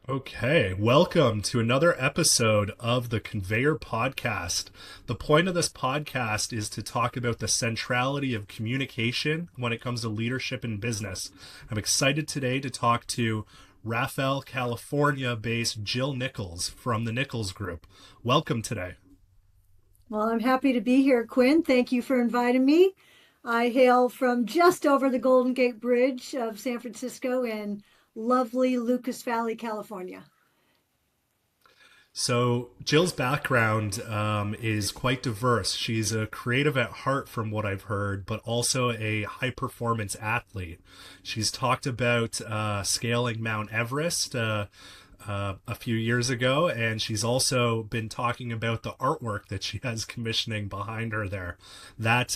Okay, welcome to another episode of the Conveyor Podcast. The point of this podcast is to talk about the centrality of communication when it comes to leadership in business. I'm excited today to talk to Raphael, California based Jill Nichols from the Nichols Group. Welcome today. Well, I'm happy to be here, Quinn. Thank you for inviting me. I hail from just over the Golden Gate Bridge of San Francisco in lovely Lucas Valley, California. So, Jill's background is quite diverse. She's a creative at heart, from what I've heard, but also a high performance athlete. She's talked about scaling Mount Everest a few years ago, and she's also been talking about the artwork that she has commissioning behind her there. That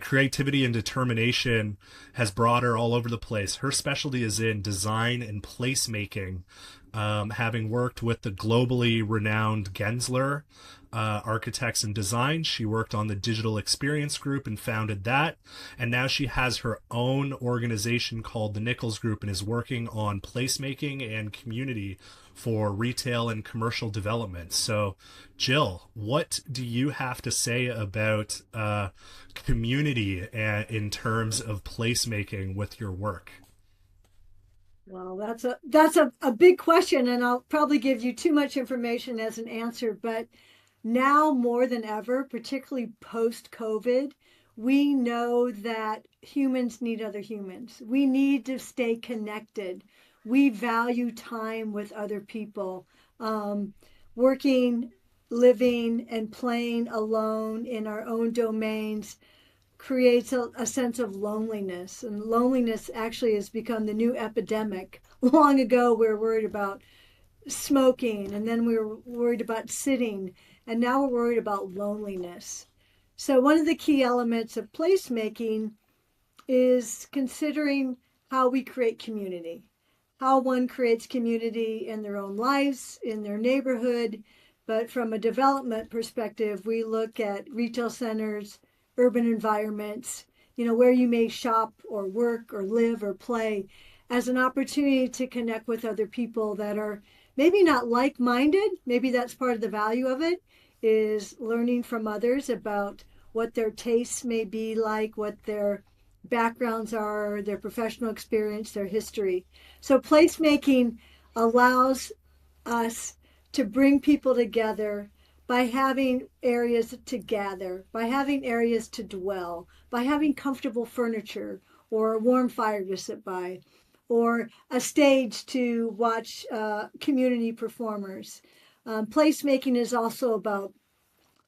creativity and determination has brought her all over the place. Her specialty is in design and placemaking, having worked with the globally renowned Gensler architects and design. She worked on the Digital Experience Group and founded that. And now she has her own organization called the Nichols Group and is working on placemaking and community for retail and commercial development. So, Jill, what do you have to say about community in terms of placemaking with your work? Well, that's a big question, and I'll probably give you too much information as an answer. But now more than ever, particularly post COVID, we know that humans need other humans. We need to stay connected. We value time with other people. Um, Working, living, and playing alone in our own domains creates a sense of loneliness. And loneliness actually has become the new epidemic. Long ago, we were worried about smoking, and then we were worried about sitting, and now we're worried about loneliness. So, one of the key elements of placemaking is considering how we create community, how one creates community in their own lives, in their neighborhood. But from a development perspective, we look at retail centers, urban environments, where you may shop or work or live or play as an opportunity to connect with other people that are maybe not like-minded. Maybe that's part of the value of it, is learning from others about what their tastes may be like, what their backgrounds are, their professional experience, their history. So placemaking allows us to bring people together by having areas to gather, by having areas to dwell, by having comfortable furniture or a warm fire to sit by, or a stage to watch community performers. Placemaking is also about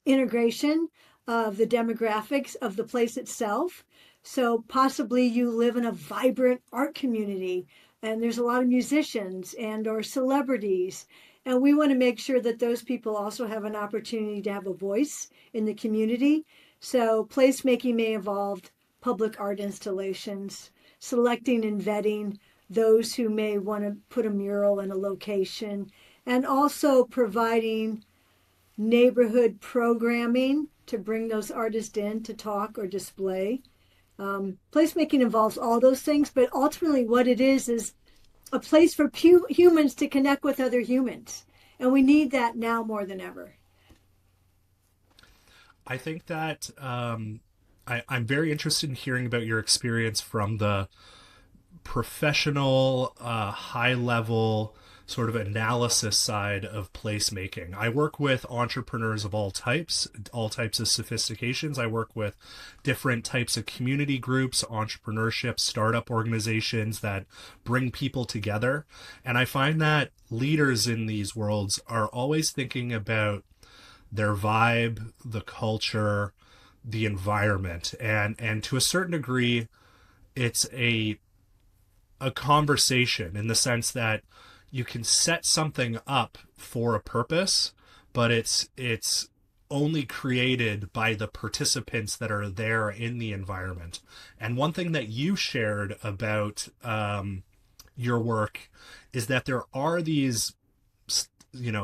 integration of the demographics of the place itself. So possibly you live in a vibrant art community and there's a lot of musicians and or celebrities, and we want to make sure that those people also have an opportunity to have a voice in the community. So placemaking may involve public art installations, selecting and vetting those who may want to put a mural in a location, and also providing neighborhood programming to bring those artists in to talk or display. Placemaking involves all those things, but ultimately, what it is a place for humans to connect with other humans. And we need that now more than ever. I think that I'm very interested in hearing about your experience from the professional, high level sort of analysis side of placemaking. I work with entrepreneurs of all types of sophistications. I work with different types of community groups, entrepreneurship, startup organizations that bring people together. And I find that leaders in these worlds are always thinking about their vibe, the culture, the environment, and to a certain degree, it's a conversation in the sense that you can set something up for a purpose, but it's only created by the participants that are there in the environment. And one thing that you shared about your work is that there are these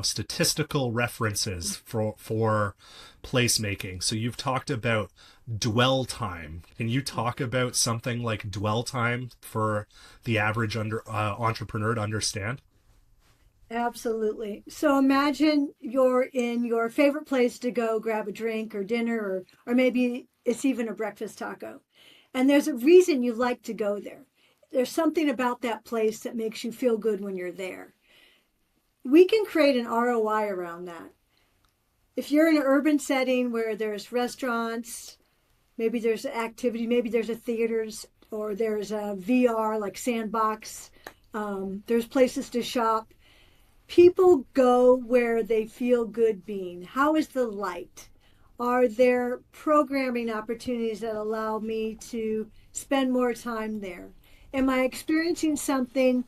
statistical references for placemaking. So you've talked about dwell time. Can you talk about something like dwell time for the average entrepreneur to understand? Absolutely. So imagine you're in your favorite place to go grab a drink or dinner, or maybe it's even a breakfast taco. And there's a reason you like to go there. There's something about that place that makes you feel good when you're there. We can create an ROI around that. If you're in an urban setting where there's restaurants, maybe there's activity, maybe there's a theaters, or there's a VR like Sandbox, there's places to shop. People go where they feel good being. How is the light? Are there programming opportunities that allow me to spend more time there? Am I experiencing something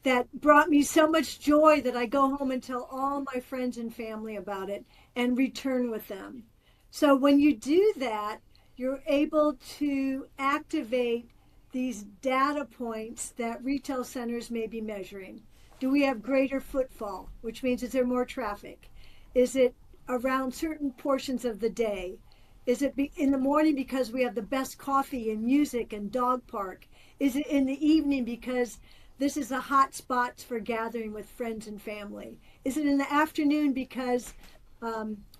that brought me so much joy that I go home and tell all my friends and family about it and return with them? So when you do that, you're able to activate these data points that retail centers may be measuring. Do we have greater footfall, which means is there more traffic? Is it around certain portions of the day? Is it in the morning because we have the best coffee and music and dog park? Is it in the evening because this is a hot spot for gathering with friends and family? Is it in the afternoon because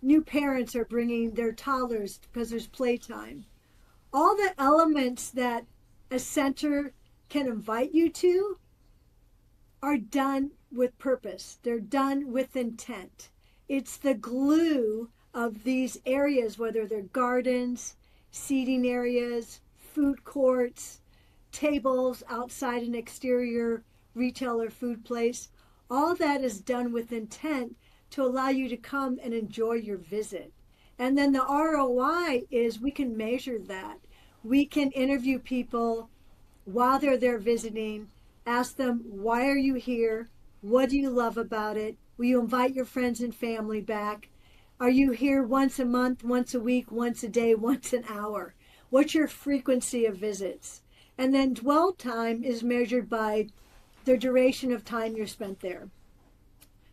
new parents are bringing their toddlers because there's playtime? All the elements that a center can invite you to are done with purpose. They're done with intent. It's the glue of these areas, whether they're gardens, seating areas, food courts, tables outside an exterior retail or food place. All that is done with intent to allow you to come and enjoy your visit. And then the ROI is we can measure that. We can interview people while they're there visiting, ask them, why are you here? What do you love about it? Will you invite your friends and family back? Are you here once a month, once a week, once a day, once an hour? What's your frequency of visits? And then dwell time is measured by the duration of time you're spent there.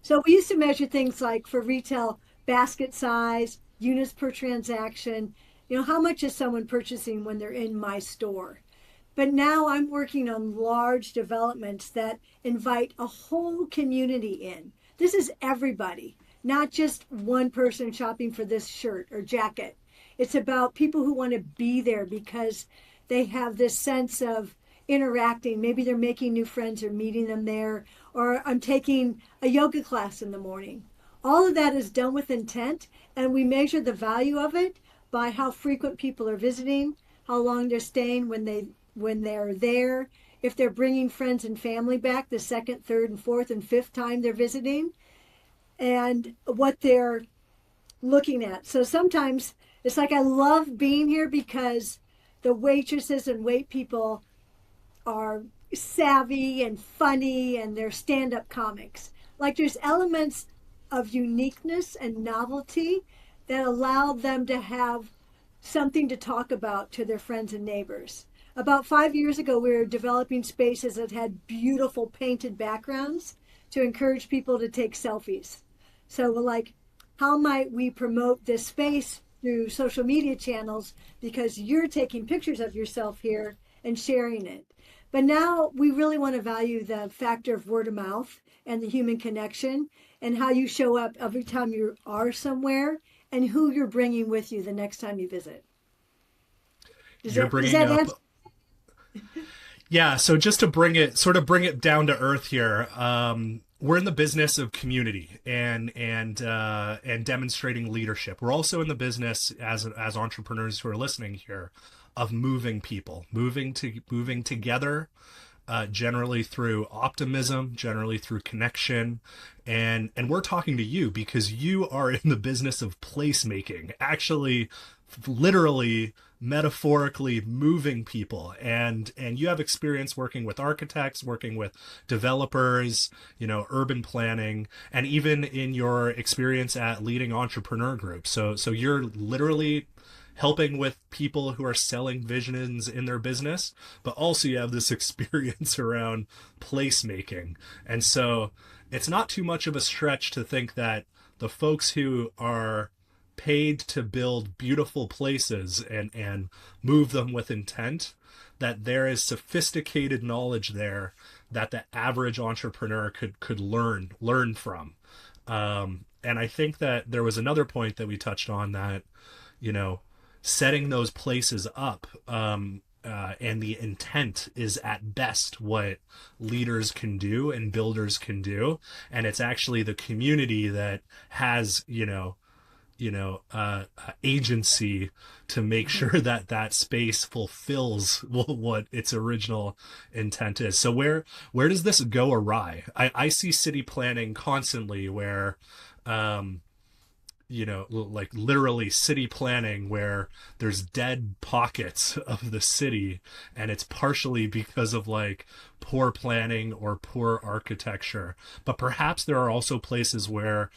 So we used to measure things like for retail, basket size, units per transaction. How much is someone purchasing when they're in my store? But now I'm working on large developments that invite a whole community in. This is everybody, not just one person shopping for this shirt or jacket. It's about people who want to be there because they have this sense of interacting. Maybe they're making new friends or meeting them there, or I'm taking a yoga class in the morning. All of that is done with intent, and we measure the value of it by how frequent people are visiting, how long they're staying when they're there, if they're bringing friends and family back the second, third, and fourth and fifth time they're visiting, and what they're looking at. So sometimes it's like I love being here because the waitresses and wait people are savvy and funny and they're stand-up comics. Like there's elements of uniqueness and novelty that allow them to have something to talk about to their friends and neighbors. About 5 years ago, we were developing spaces that had beautiful painted backgrounds to encourage people to take selfies. So we're like, how might we promote this space through social media channels because you're taking pictures of yourself here and sharing it? But now we really want to value the factor of word of mouth and the human connection and how you show up every time you are somewhere and who you're bringing with you the next time you visit. You're Does bringing that up answer? Yeah, so just to bring it down to earth here, we're in the business of community and demonstrating leadership. We're also in the business as entrepreneurs who are listening here of moving people, moving together, generally through optimism, generally through connection, and we're talking to you because you are in the business of placemaking, actually, literally, metaphorically moving people, and you have experience working with architects, working with developers, urban planning, and even in your experience at leading entrepreneur groups. So you're literally helping with people who are selling visions in their business, but also you have this experience around placemaking. And so it's not too much of a stretch to think that the folks who are paid to build beautiful places and move them with intent, that there is sophisticated knowledge there that the average entrepreneur could learn from. And I think that there was another point that we touched on, that you know setting those places up, and the intent is at best what leaders can do and builders can do, and it's actually the community that has agency to make sure that that space fulfills what its original intent is. So where does this go awry? I see city planning constantly where like literally city planning where there's dead pockets of the city, and it's partially because of like poor planning or poor architecture. But perhaps there are also places where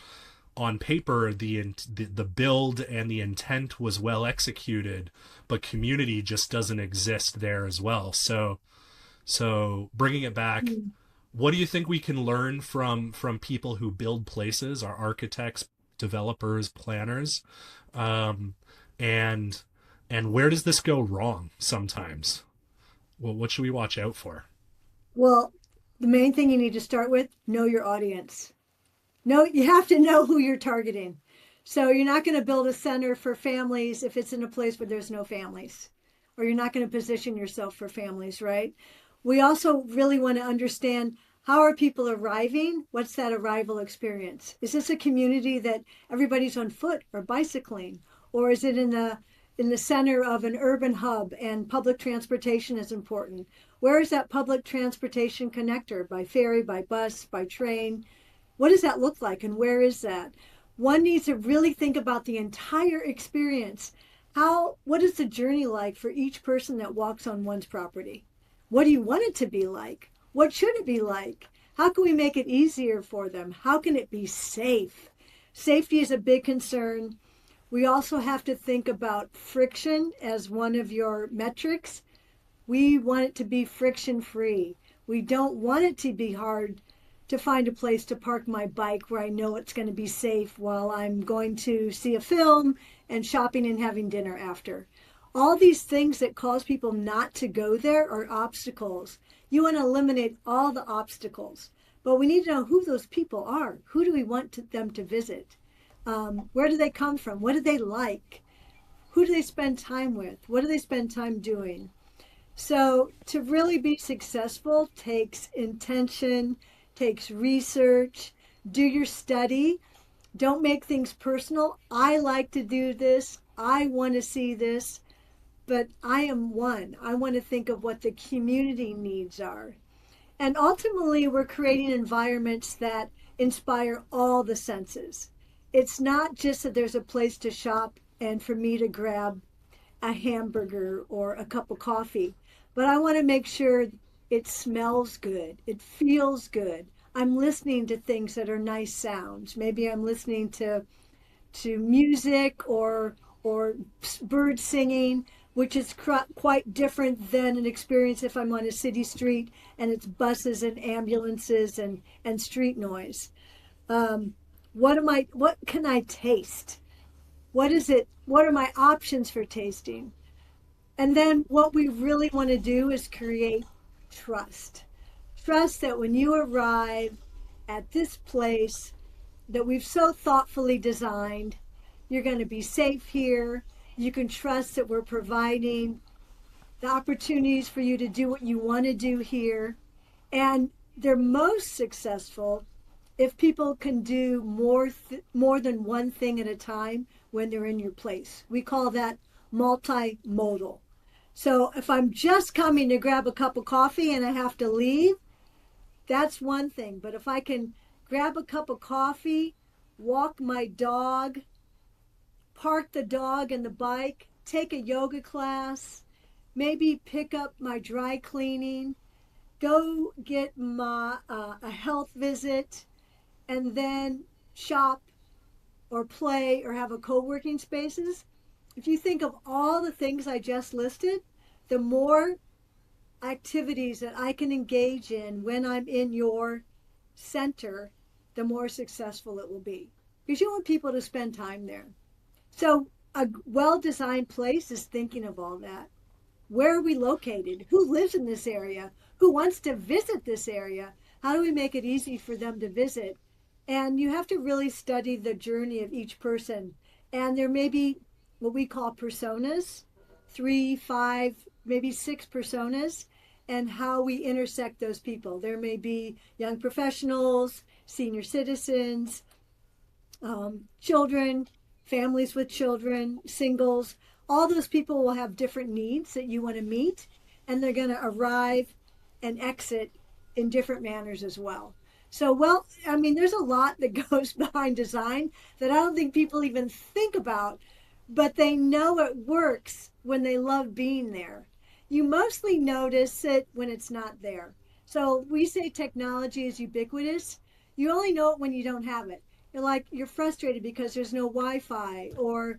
on paper the build and the intent was well executed, but community just doesn't exist there as well. So bringing it back, Mm. what do you think we can learn from people who build places, our architects, developers, planners, um, and where does this go wrong sometimes? Well, what should we watch out for? Well, the main thing you need to start with, know your audience. No, you have to know who you're targeting. So you're not going to build a center for families if it's in a place where there's no families, or you're not going to position yourself for families, right? We also really want to understand, how are people arriving? What's that arrival experience? Is this a community that everybody's on foot or bicycling, or is it in the center of an urban hub and public transportation is important? Where is that public transportation connector? By ferry, by bus, by train? What does that look like, and where is that? One needs to really think about the entire experience. What is the journey like for each person that walks on one's property? What do you want it to be like? What should it be like? How can we make it easier for them? How can it be safe? Safety is a big concern. We also have to think about friction as one of your metrics. We want it to be friction free. We don't want it to be hard to find a place to park my bike where I know it's going to be safe while I'm going to see a film and shopping and having dinner after. All these things that cause people not to go there are obstacles. You want to eliminate all the obstacles, but we need to know who those people are. Who do we want them to visit? Where do they come from? What do they like? Who do they spend time with? What do they spend time doing? So to really be successful takes intention, takes research. Do your study. Don't make things personal. I like to do this. I want to see this, but I am one. I want to think of what the community needs are. And ultimately, we're creating environments that inspire all the senses. It's not just that there's a place to shop and for me to grab a hamburger or a cup of coffee, but I want to make sure it smells good, it feels good. I'm listening to things that are nice sounds. Maybe I'm listening to music or bird singing, which is quite different than an experience if I'm on a city street and it's buses and ambulances and street noise. What can I taste? What is it? What are my options for tasting? And then what we really want to do is create trust. Trust that when you arrive at this place that we've so thoughtfully designed, you're going to be safe here. You can trust that we're providing the opportunities for you to do what you want to do here. And they're most successful if people can do more than one thing at a time when they're in your place. We call that multimodal. So if I'm just coming to grab a cup of coffee and I have to leave, that's one thing. But if I can grab a cup of coffee, walk my dog, park the dog and the bike, take a yoga class, maybe pick up my dry cleaning, go get a health visit, and then shop or play or have a co-working spaces. If you think of all the things I just listed, the more activities that I can engage in when I'm in your center, the more successful it will be. Because you want people to spend time there. So a well-designed place is thinking of all that. Where are we located? Who lives in this area? who wants to visit this area? How do we make it easy for them to visit? And you have to really study the journey of each person. And there may be what we call personas, three, five, maybe six personas, and how we intersect those people. There may be young professionals, senior citizens, children, families with children, singles. All those people will have different needs that you want to meet, and they're going to arrive and exit in different manners as well. So, well, I mean, there's a lot that goes behind design that I don't think people even think about, but they know it works when they love being there. You mostly notice it when it's not there. So we say technology is ubiquitous. You only know it when you don't have it. You're frustrated because there's no Wi-Fi, or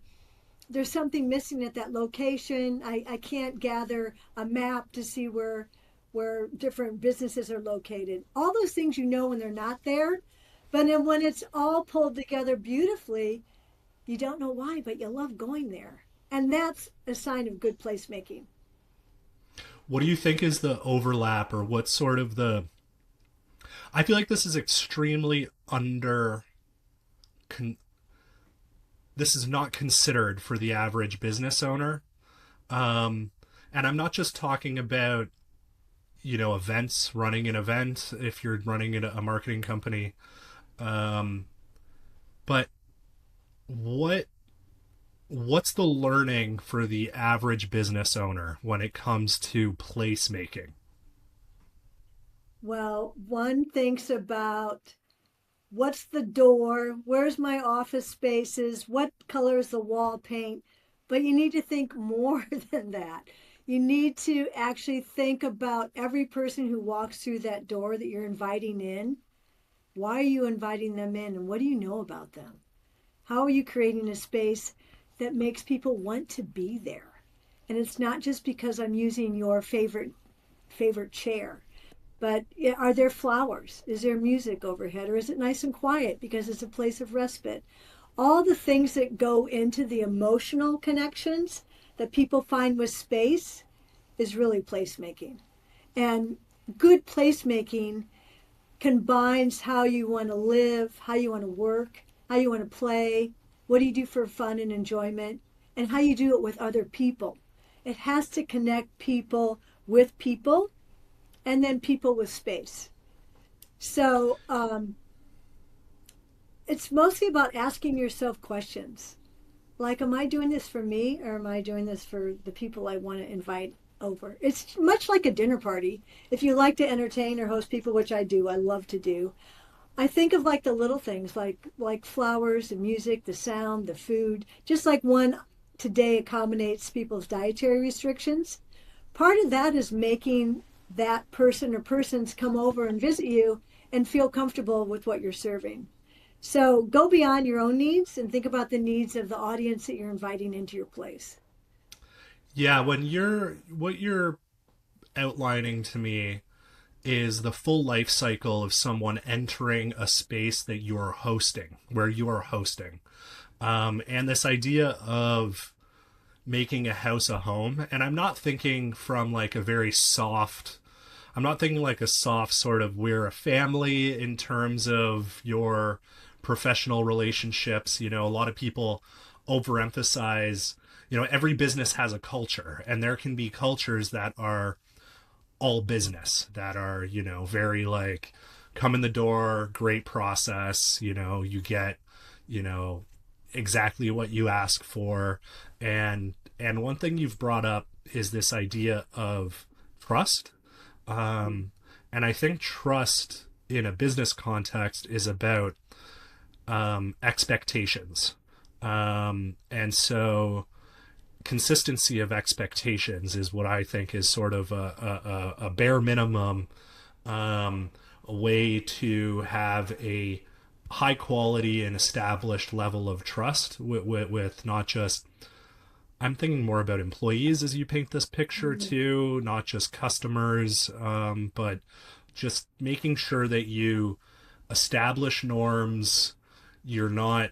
there's something missing at that location. I can't gather a map to see where different businesses are located. All those things you know when they're not there. But then when it's all pulled together beautifully, you don't know why, but you love going there. And that's a sign of good placemaking. What do you think is the overlap, or what sort of the? I feel like this is extremely under. This is not considered for the average business owner, um, and I'm not just talking about events, running an event if you're running a marketing company, um, but what what's the learning for the average business owner when it comes to placemaking? Well, one thinks about what's the door, where's my office spaces, what color is the wall paint, but you need to think more than that. You need to actually think about every person who walks through that door that you're inviting in. Why are you inviting them in, and what do you know about them? How are you creating a space that makes people want to be there? And it's not just because I'm using your favorite chair, but are there flowers? Is there music overhead? Or is it nice and quiet because it's a place of respite? All the things that go into the emotional connections that people find with space is really placemaking. And good placemaking combines how you want to live, how you want to work, how you want to play, what do you do for fun and enjoyment, and how you do it with other people. It has to connect people with people, and then people with space. So it's mostly about asking yourself questions like, am I doing this for me, or am I doing this for the people I want to invite over? It's much like a dinner party. If you like to entertain or host people, which I do, I love to do. I think of like the little things, like flowers, the music, the sound, the food. Just like one today accommodates people's dietary restrictions. Part of that is making that person or persons come over and visit you and feel comfortable with what you're serving. So go beyond your own needs and think about the needs of the audience that you're inviting into your place. Yeah, when you're what you're outlining to me is the full life cycle of someone entering a space that you're hosting, where you are hosting. And this idea of making a house a home. And I'm not thinking from like a very soft, I'm not thinking like a soft sort of we're a family in terms of your professional relationships. A lot of people overemphasize, every business has a culture, and there can be cultures that are all business, that are, very like come in the door, great process, you get, you know, exactly what you ask for. And one thing you've brought up is this idea of trust. And I think trust in a business context is about expectations. And so consistency of expectations is what I think is sort of a bare minimum, a way to have a high quality and established level of trust with not just, I'm thinking more about employees as you paint this picture too, not just customers, but just making sure that you establish norms. You're not,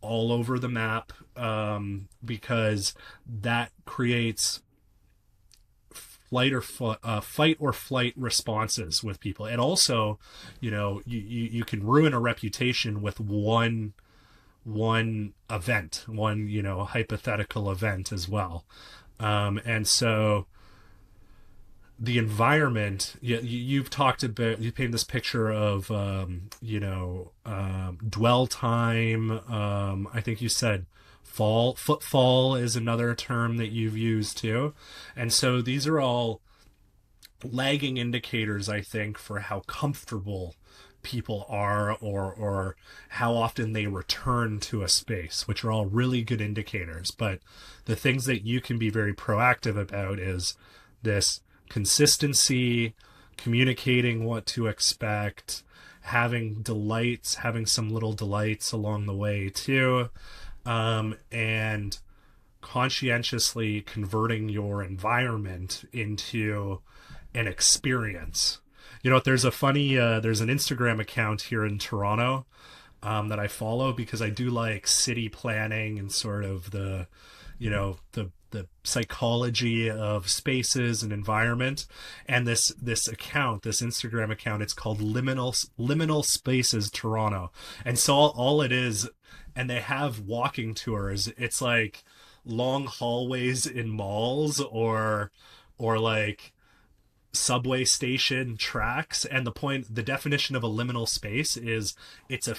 all over the map, because that creates fight or flight responses with people. And also, you can ruin a reputation with one event, one hypothetical event as well. And so the environment, you've talked about, you paint this picture of dwell time. I think you said footfall is another term that you've used too. And so these are all lagging indicators, I think, for how comfortable people are, or how often they return to a space, which are all really good indicators. But the things that you can be very proactive about is this consistency, communicating what to expect, having some little delights along the way too, and conscientiously converting your environment into an experience. There's there's an Instagram account here in Toronto that I follow because I do like city planning and sort of the psychology of spaces and environment. And this Instagram account, it's called Liminal Spaces Toronto. And so all it is, and they have walking tours. It's like long hallways in malls, or like subway station tracks. And the definition of a liminal space is it's a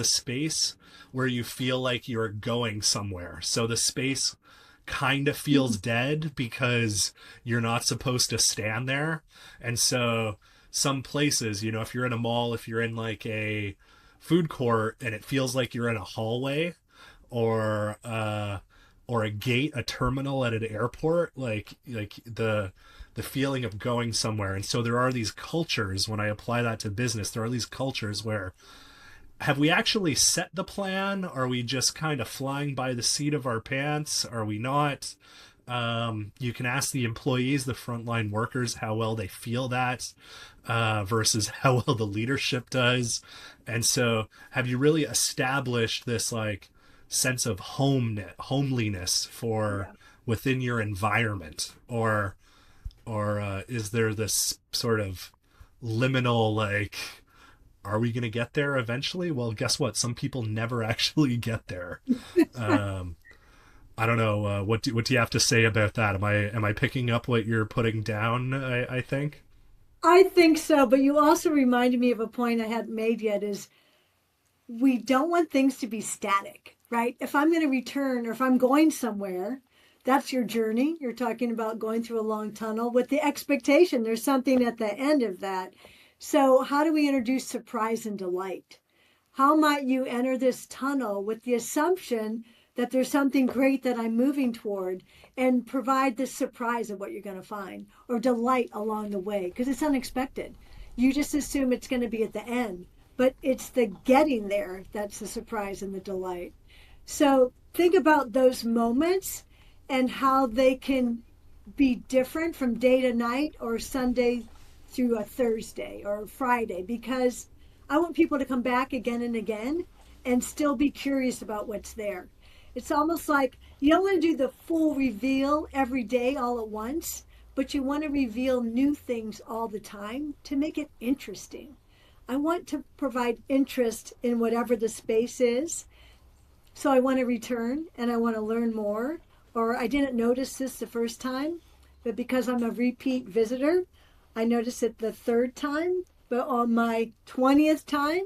space where you feel like you're going somewhere. So the space kind of feels dead because you're not supposed to stand there. And so some places, if you're in a mall, if you're in like a food court and it feels like you're in a hallway, or a gate, a terminal at an airport, like the feeling of going somewhere. And so there are these cultures, when I apply that to business, there are these cultures where, have we actually set the plan? Are we just kind of flying by the seat of our pants? Are we not? You can ask the employees, the frontline workers, how well they feel that, versus how well the leadership does. And so have you really established this like sense of homeliness for within your environment, or is there this sort of liminal, like, are we going to get there eventually? Well, guess what? Some people never actually get there. I don't know. What do you have to say about that? Am I picking up what you're putting down? I think. I think so, but you also reminded me of a point I hadn't made yet, is we don't want things to be static, right? If I'm going to return, or if I'm going somewhere, that's your journey. You're talking about going through a long tunnel with the expectation there's something at the end of that. So how do we introduce surprise and delight? How might you enter this tunnel with the assumption that there's something great that I'm moving toward, and provide this surprise of what you're going to find, or delight along the way, because it's unexpected. You just assume it's going to be at the end, but it's the getting there that's the surprise and the delight. So think about those moments and how they can be different from day to night, or Sunday through a Thursday or a Friday, because I want people to come back again and again and still be curious about what's there. It's almost like you don't want to do the full reveal every day all at once, but you want to reveal new things all the time to make it interesting. I want to provide interest in whatever the space is. So I want to return and I want to learn more. Or I didn't notice this the first time, but because I'm a repeat visitor, I noticed it the third time. But on my 20th time,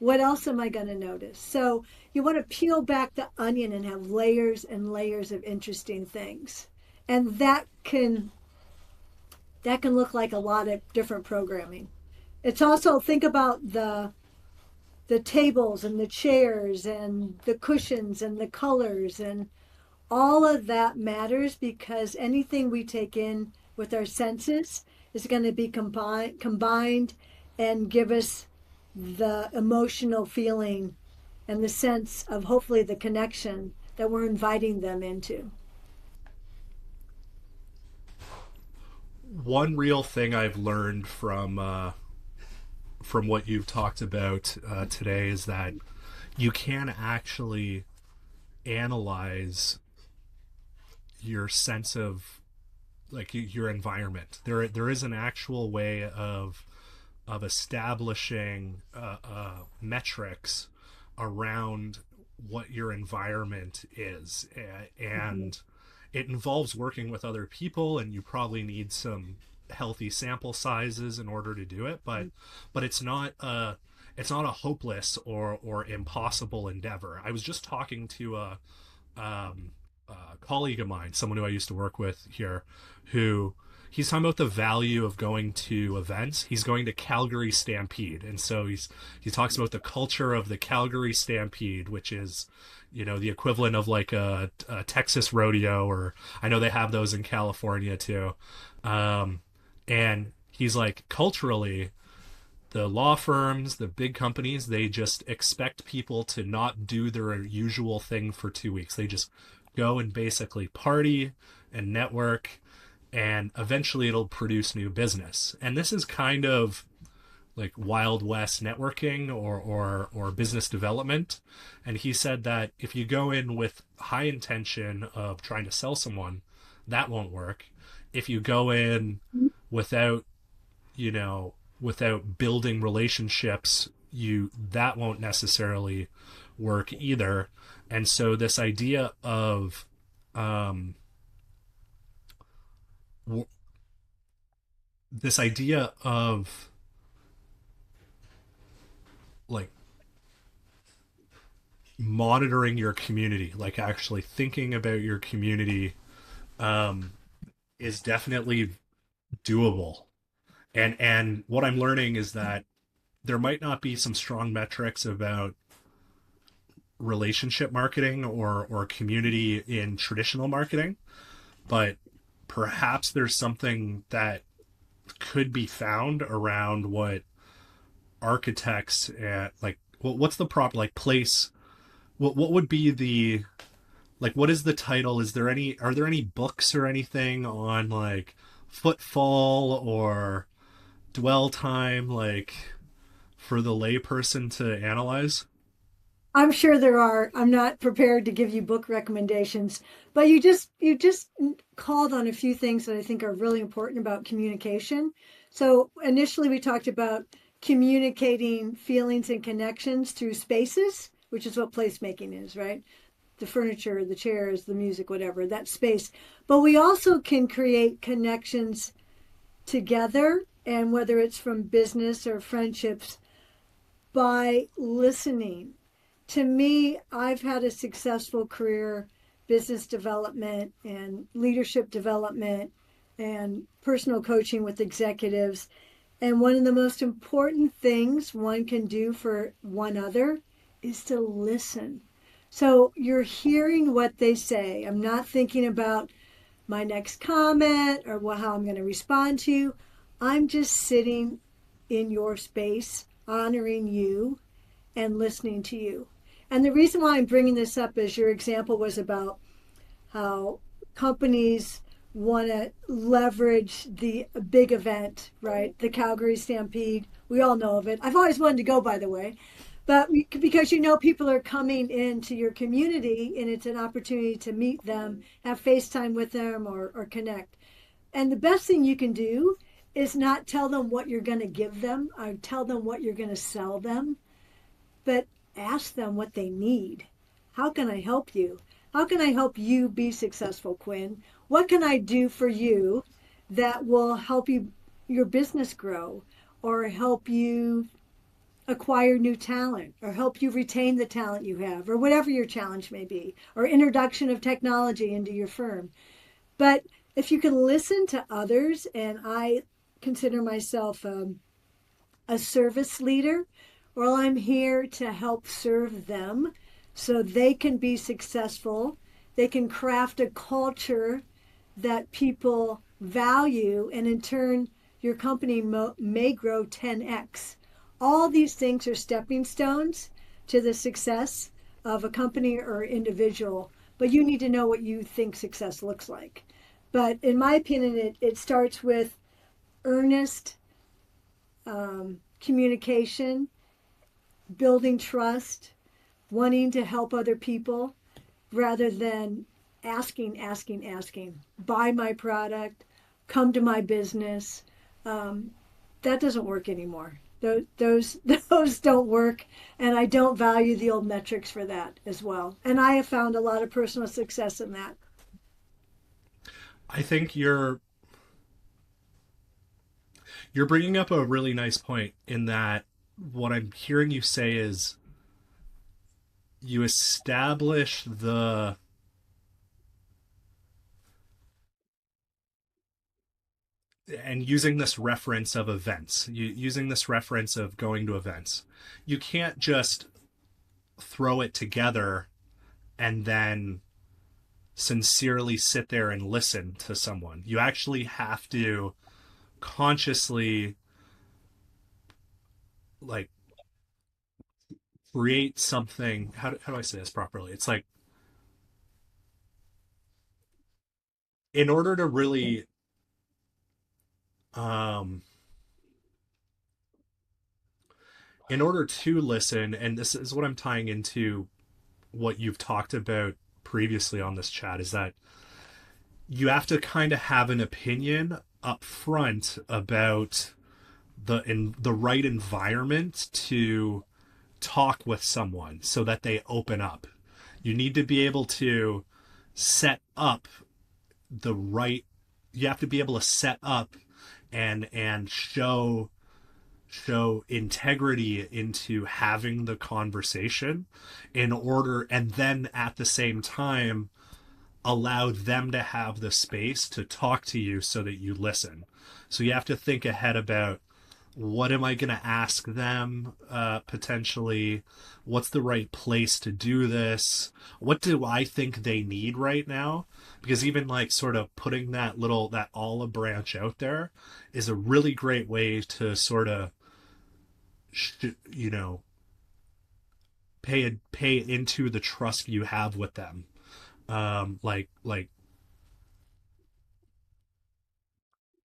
what else am I going to notice? So you want to peel back the onion and have layers and layers of interesting things. And that can look like a lot of different programming. It's also, think about the tables and the chairs and the cushions and the colors, and all of that matters, because anything we take in with our senses is going to be combined and give us the emotional feeling and the sense of, hopefully, the connection that we're inviting them into. One real thing I've learned from what you've talked about today is that you can actually analyze your sense of like your environment. There is an actual way of establishing metrics around what your environment is, Mhm. and it involves working with other people, and you probably need some healthy sample sizes in order to do it. But it's not a hopeless or impossible endeavor. I was just talking to um, a colleague of mine, someone who I used to work with here, who he's talking about the value of going to events. He's going to Calgary Stampede, and so he talks about the culture of the Calgary Stampede, which is, you know, the equivalent of like a Texas rodeo, or I know they have those in California too. Um, and he's like, culturally, the law firms, the big companies, they just expect people to not do their usual thing for 2 weeks. They just go and basically party and network, and eventually it'll produce new business. And this is kind of like Wild West networking or business development. And he said that if you go in with high intention of trying to sell someone, that won't work. If you go in without, you know, without building relationships, you that won't necessarily work either. And so this idea of um w- this idea of like monitoring your community, like actually thinking about your community, um is definitely doable. And what I'm learning is that there might not be some strong metrics about relationship marketing or community in traditional marketing, but perhaps there's something that could be found around what architects at like what's the proper like place, what would be the like what is the title, is there any, are there any books or anything on like footfall or dwell time, like for the layperson to analyze? I'm sure there are. I'm not prepared to give you book recommendations, but you just called on a few things that I think are really important about communication. So initially we talked about communicating feelings and connections through spaces, which is what placemaking is, right? The furniture, the chairs, the music, whatever, that space. But we also can create connections together, and whether it's from business or friendships, by listening. To me, I've had a successful career, business development and leadership development and personal coaching with executives. And one of the most important things one can do for one other is to listen. So you're hearing what they say. I'm not thinking about my next comment or how I'm going to respond to you. I'm just sitting in your space, honoring you and listening to you. And the reason why I'm bringing this up is your example was about how companies want to leverage the big event, right? The Calgary Stampede. We all know of it. I've always wanted to go, by the way. But because you know people are coming into your community and it's an opportunity to meet them, have FaceTime with them or connect. And the best thing you can do is not tell them what you're going to give them or tell them what you're going to sell them, but ask them what they need. How can I help you? How can I help you be successful, Quinn? What can I do for you that will help you your business grow or help you acquire new talent or help you retain the talent you have or whatever your challenge may be or introduction of technology into your firm. But if you can listen to others, and I consider myself a service leader, well, I'm here to help serve them so they can be successful. They can craft a culture that people value, and in turn, your company may grow 10x. All these things are stepping stones to the success of a company or individual, but you need to know what you think success looks like. But in my opinion, it starts with earnest communication, building trust, wanting to help other people rather than asking, buy my product, come to my business. Um, that doesn't work anymore. Those those don't work, and I don't value the old metrics for that as well. And I have found a lot of personal success in that. I think you're bringing up a really nice point in that what I'm hearing you say is you establish the and using this reference of events, using this reference of going to events, you can't just throw it together and then sincerely sit there and listen to someone. You actually have to consciously like create something. How do I say this properly? It's like in order to really um in order to listen, and this is what I'm tying into what you've talked about previously on this chat, is that you have to kind of have an opinion up front about the right environment to talk with someone so that they open up. You need to be able to set up the right you have to be able to set up and show integrity into having the conversation in order, and then at the same time allow them to have the space to talk to you so that you listen. So you have to think ahead about what am I going to ask them, potentially? What's the right place to do this? What do I think they need right now? Because even like sort of putting that olive branch out there is a really great way to sort of, you know, pay into the trust you have with them.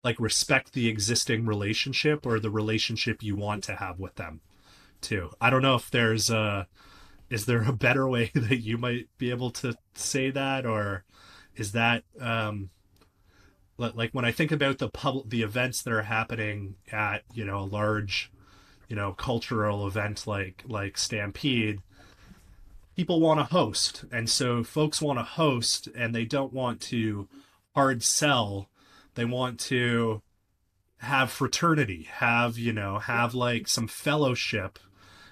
Like respect the existing relationship or the relationship you want to have with them too. I don't know if there's a is there a better way that you might be able to say that, or is that like when I think about the events that are happening at a large cultural event like Stampede, people want to host, and so folks want to host and they don't want to hard sell. They want to have fraternity, have like some fellowship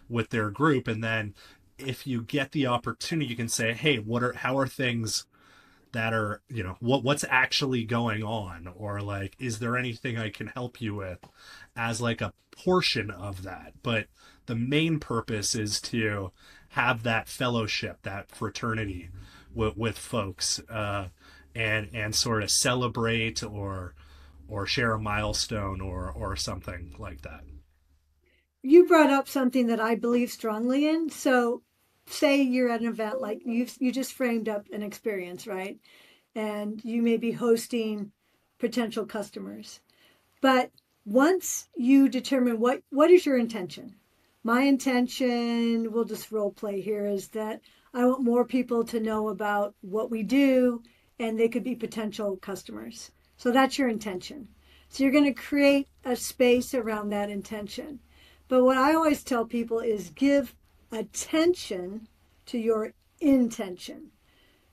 with their group, and then if you get the opportunity, you can say, "Hey, how are things that are what's actually going on, or like, is there anything I can help you with?" As like a portion of that, but the main purpose is to have that fellowship, that fraternity with folks, and sort of celebrate or share a milestone or something like that. You brought up something that I believe strongly in. So, say you're at an event like you just framed up an experience, right? And you may be hosting potential customers. But once you determine what is your intention, my intention, we'll just role play here, is that I want more people to know about what we do, and they could be potential customers. So that's your intention. So you're going to create a space around that intention. But what I always tell people is give attention to your intention.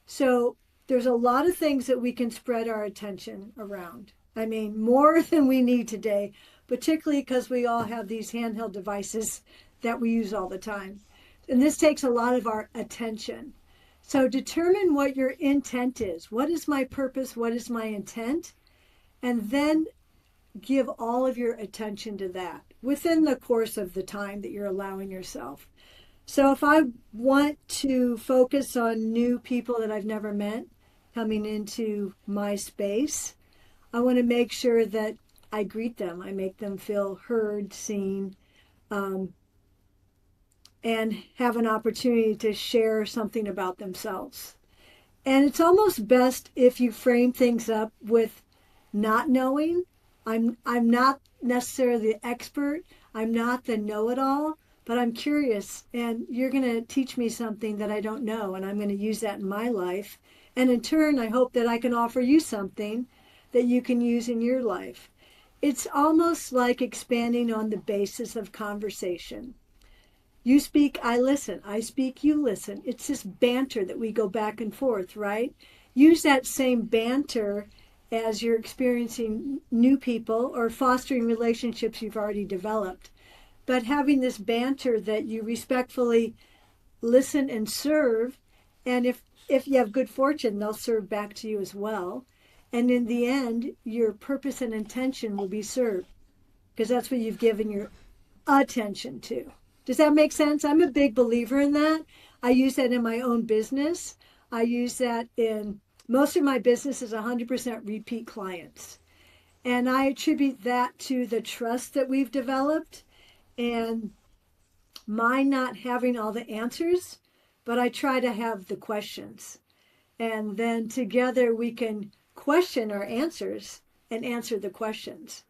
So there's a lot of things that we can spread our attention around. I mean, more than we need today, particularly because we all have these handheld devices that we use all the time. And this takes a lot of our attention. So determine what your intent is. What is my purpose? What is my intent? And then give all of your attention to that within the course of the time that you're allowing yourself. So if I want to focus on new people that I've never met coming into my space, I want to make sure that I greet them. I make them feel heard, seen, um, and have an opportunity to share something about themselves. And it's almost best if you frame things up with not knowing. I'm not necessarily the expert. I'm not the know-it-all, but I'm curious, and you're going to teach me something that I don't know, and I'm going to use that in my life. And in turn, I hope that I can offer you something that you can use in your life. It's almost like expanding on the basis of conversation. You speak, I listen. I speak, you listen. It's this banter that we go back and forth, right? Use that same banter as you're experiencing new people or fostering relationships you've already developed. But having this banter that you respectfully listen and serve, and if you have good fortune, they'll serve back to you as well. And in the end, your purpose and intention will be served because that's what you've given your attention to. Does that make sense? I'm a big believer in that. I use that in my own business. I use that in most of my business is 100% repeat clients. And I attribute that to the trust that we've developed and my not having all the answers, but I try to have the questions. And then together we can question our answers and answer the questions.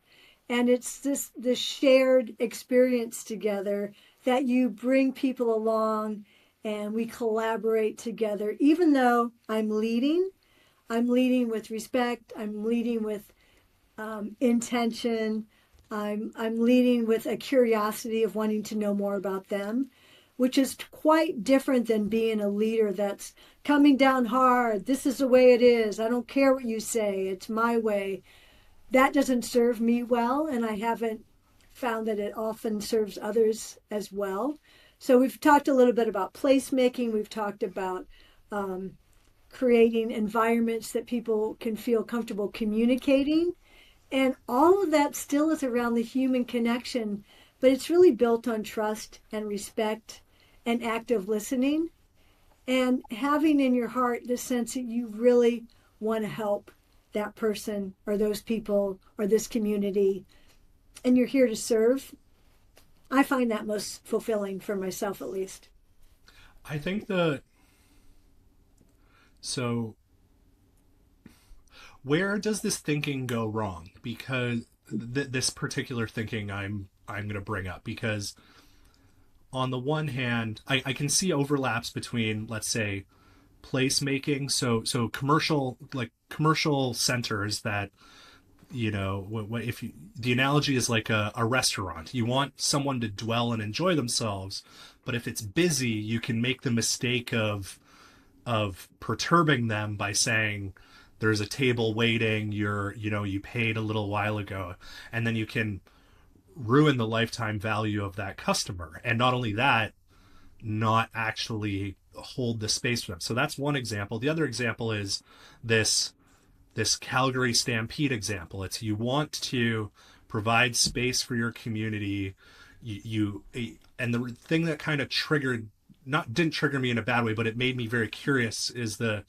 And it's this shared experience together that you bring people along and we collaborate together. Even though I'm leading with respect, I'm leading with intention, I'm leading with a curiosity of wanting to know more about them, which is quite different than being a leader that's coming down hard. This is the way it is. I don't care what you say. It's my way. That doesn't serve me well, and I haven't found that it often serves others as well. So we've talked a little bit about placemaking. We've talked about creating environments that people can feel comfortable communicating. And all of that still is around the human connection, but it's really built on trust and respect and active listening and having in your heart the sense that you really want to help that person or those people or this community and you're here to serve. I find that most fulfilling for myself, at least. I think so where does this thinking go wrong? Because this particular thinking I'm going to bring up, because on the one hand, I can see overlaps between, let's say, placemaking. So commercial centers that, if you, the analogy is like a restaurant. You want someone to dwell and enjoy themselves, but if it's busy, you can make the mistake of perturbing them by saying there's a table waiting, you paid a little while ago, and then you can ruin the lifetime value of that customer. And not only that, not actually hold the space for them. So that's one example. The other example is this Calgary Stampede example. It's you want to provide space for your community. And the thing that kind of didn't trigger me in a bad way, but it made me very curious is the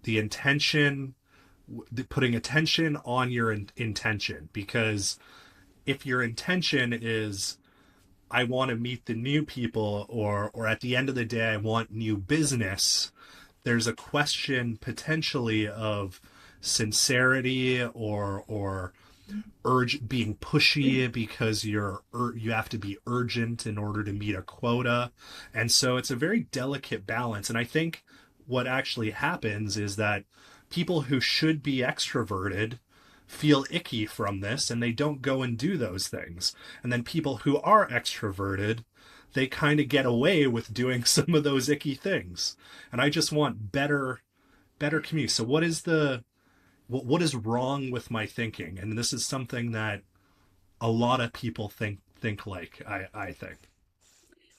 intention, putting attention on your intention. Because if your intention is, I want to meet the new people, or at the end of the day, I want new business, there's a question potentially of sincerity or being pushy because you have to be urgent in order to meet a quota. And so it's a very delicate balance. And I think what actually happens is that people who should be extroverted feel icky from this and they don't go and do those things. And then people who are extroverted, they kind of get away with doing some of those icky things. And I just want better community. So what is wrong with my thinking? And this is something that a lot of people think like I think.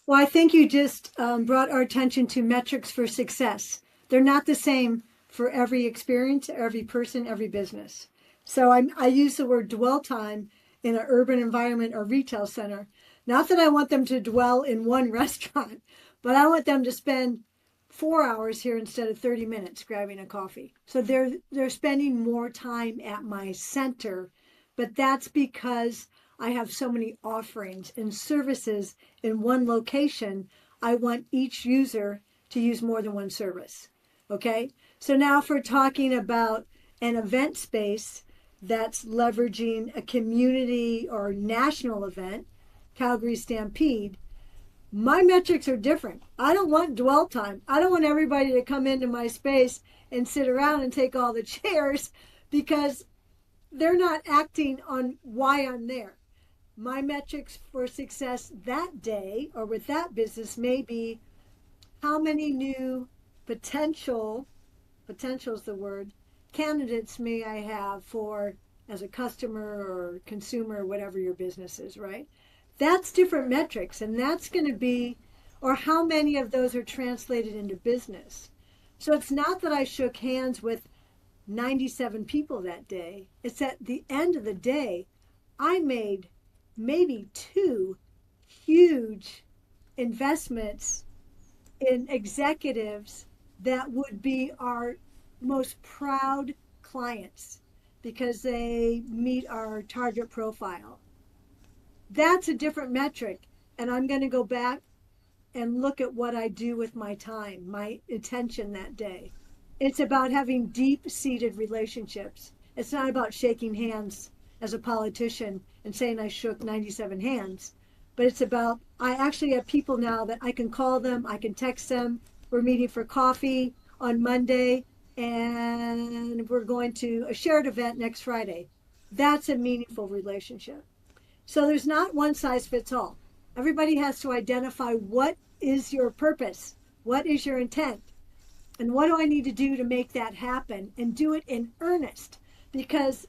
Well, I think you just brought our attention to metrics for success. They're not the same for every experience, every person, every business. So I use the word dwell time in an urban environment or retail center. Not that I want them to dwell in one restaurant, but I want them to spend 4 hours here instead of 30 minutes grabbing a coffee. So they're spending more time at my center, but that's because I have so many offerings and services in one location. I want each user to use more than one service. Okay? So now if we're talking about an event space that's leveraging a community or national event, Calgary Stampede, my metrics are different. I don't want dwell time. I don't want everybody to come into my space and sit around and take all the chairs, because they're not acting on why I'm there. My metrics for success that day or with that business may be how many new potential, potential is the word, candidates may I have for as a customer or consumer or whatever your business is, right? That's different metrics, and that's going to be, or how many of those are translated into business. So it's not that I shook hands with 97 people that day. It's at the end of the day, I made maybe two huge investments in executives that would be our most proud clients because they meet our target profile. That's a different metric. And I'm going to go back and look at what I do with my time, my attention that day. It's about having deep seated relationships. It's not about shaking hands as a politician and saying I shook 97 hands, but it's about I actually have people now that I can call them, I can text them. We're meeting for coffee on Monday and we're going to a shared event next Friday. That's a meaningful relationship. So there's not one size fits all. Everybody has to identify what is your purpose, what is your intent, and what do I need to do to make that happen and do it in earnest because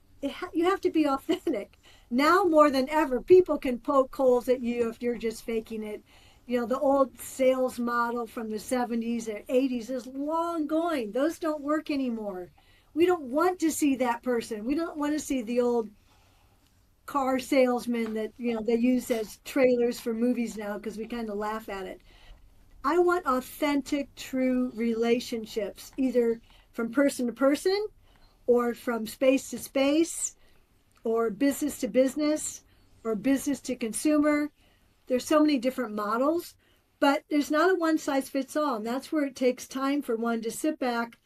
you have to be authentic. Now more than ever, people can poke holes at you if you're just faking it. You know, the old sales model from the 70s or 80s is long going. Those don't work anymore. We don't want to see that person. We don't want to see the old car salesmen that they use as trailers for movies now because we kind of laugh at it. I want authentic, true relationships, either from person to person or from space to space or business to business or business to consumer. There's so many different models, but there's not a one size fits all. And that's where it takes time for one to sit back.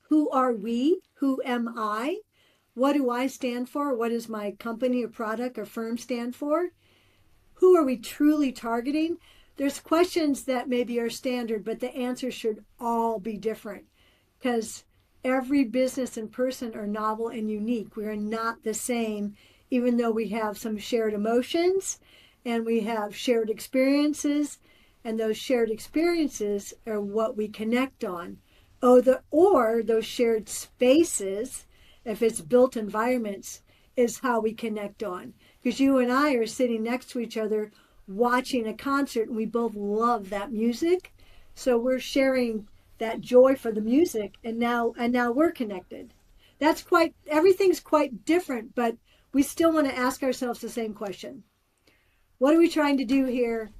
Who are we? Who am I? What do I stand for? What does my company or product or firm stand for? Who are we truly targeting? There's questions that maybe are standard, but the answers should all be different because every business and person are novel and unique. We are not the same, even though we have some shared emotions and we have shared experiences, and those shared experiences are what we connect on. Or those shared spaces, if it's built environments, is how we connect on. Because you and I are sitting next to each other watching a concert and we both love that music. So we're sharing that joy for the music and now we're connected. Everything's quite different, but we still want to ask ourselves the same question. What are we trying to do here?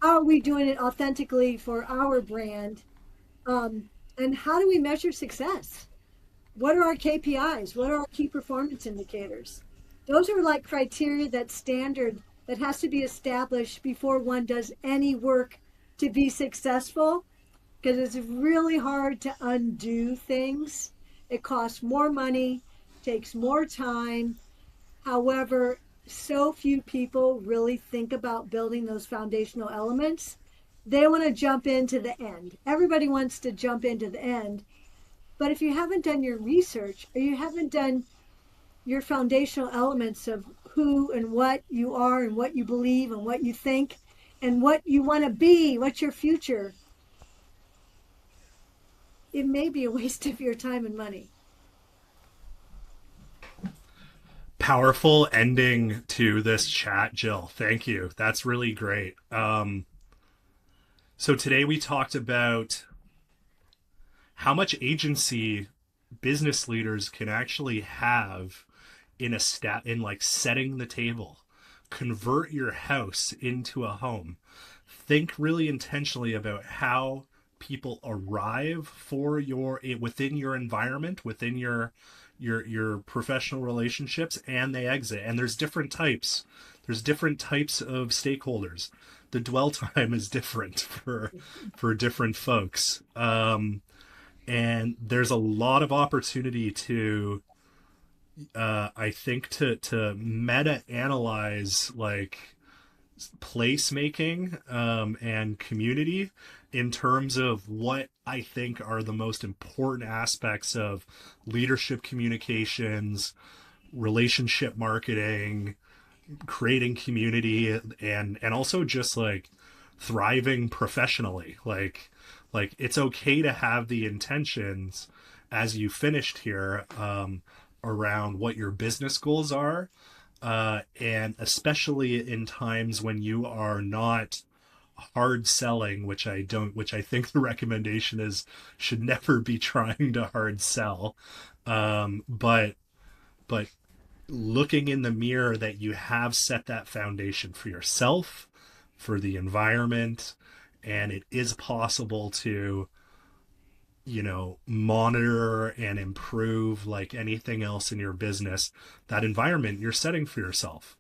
How are we doing it authentically for our brand? And how do we measure success? What are our KPIs? What are our key performance indicators? Those are like criteria that standard that has to be established before one does any work to be successful because it's really hard to undo things. It costs more money, takes more time. However, so few people really think about building those foundational elements. They want to jump into the end. Everybody wants to jump into the end. But if you haven't done your research or you haven't done your foundational elements of who and what you are and what you believe and what you think and what you want to be, what's your future, it may be a waste of your time and money. Powerful ending to this chat, Jill. Thank you. That's really great. So today we talked about how much agency business leaders can actually have in like setting the table. Convert your house into a home. Think really intentionally about how people arrive for within your environment, within your professional relationships, and they exit. And there's different types. There's different types of stakeholders. The dwell time is different for different folks. And there's a lot of opportunity to I think to meta analyze like placemaking and community in terms of what I think are the most important aspects of leadership communications, relationship marketing, creating community, and also just like thriving professionally. Like it's okay to have the intentions as you finished here, around what your business goals are, and especially in times when you are not hard selling, which I think the recommendation is should never be trying to hard sell. But looking in the mirror that you have set that foundation for yourself, for the environment, and it is possible to, monitor and improve like anything else in your business, that environment you're setting for yourself.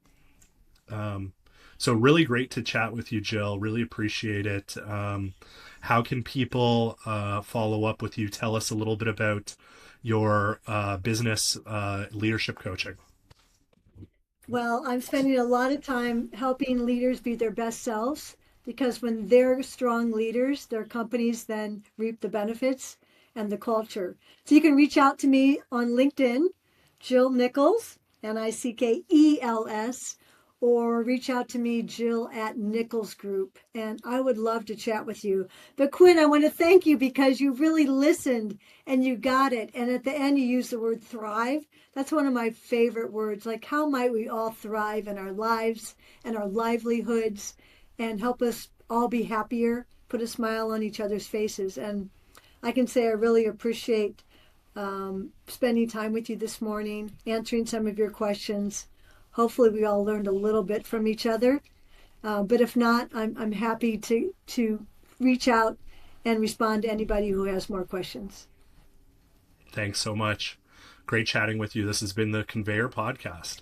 So really great to chat with you, Jill. Really appreciate it. How can people follow up with you? Tell us a little bit about your business leadership coaching. Well, I'm spending a lot of time helping leaders be their best selves because when they're strong leaders, their companies then reap the benefits and the culture. So you can reach out to me on LinkedIn, Jill Nichols, Nickels, or reach out to me, Jill at Nichols Group, and I would love to chat with you. But Quinn, I want to thank you because you really listened and you got it. And at the end, you used the word thrive. That's one of my favorite words. Like, how might we all thrive in our lives and our livelihoods and help us all be happier, put a smile on each other's faces? And I can say I really appreciate spending time with you this morning, answering some of your questions. Hopefully, we all learned a little bit from each other. But if not, I'm happy to reach out and respond to anybody who has more questions. Thanks so much. Great chatting with you. This has been the Conveyor Podcast.